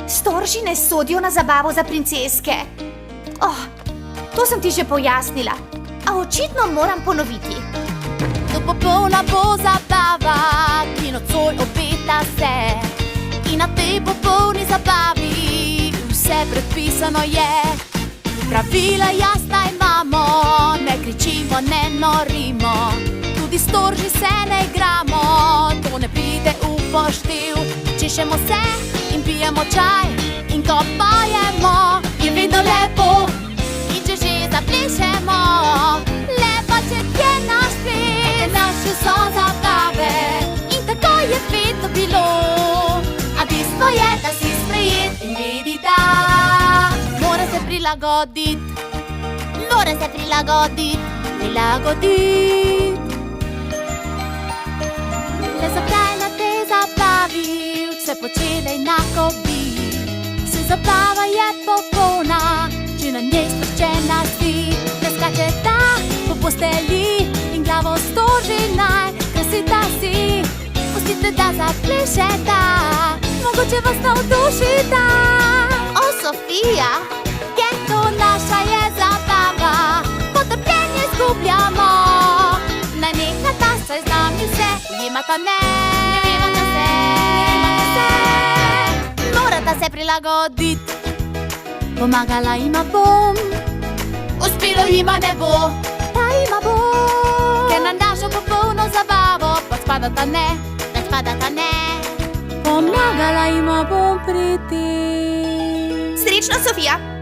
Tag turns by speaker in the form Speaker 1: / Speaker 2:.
Speaker 1: Storži ne sodijo na zabavo za princeske. Oh, to sem ti že pojasnila, a očitno moram ponoviti.
Speaker 2: To popolna bo zabava, ki nocoj obeta se. In na tej popolni zabavi vse predpisano je. Pravila jasna imamo, ne kričimo, ne norimo. Tudi storži se ne igramo, to ne pride v poštev. Češemo se in pijemo čaj, in ko pojemo, je vedno lepo. In če že zaplešemo, lepo, če je naš ples. Naše so zabave in tako je vedno bilo. A bistvo je, da si sprejet in vedi, da mora se prilagodit. Mora se prilagodit, prilagodit. Le zakaj na tej zabavi vse počele enako bi? Se zabava je popolna, če na njej sproščena si. Ne skače ta po postelji in glavo storži naj krasita si. Pustite, da zaplešeta, mogoče vas navdušita.
Speaker 1: O, Sofija!
Speaker 2: Ker to naša je zabava, potrpljenje zgubljamo. Naj nehata, saj z nami vse ujemata ne. Morata se prilagodit, pomagala jima bom. Uspelo jima ne bo, pa jima bo. Ker na našo popolno zabavo pa spadata ne, ne spadata ne. Pomagala jima bom priti.
Speaker 1: Srečno, Sofija!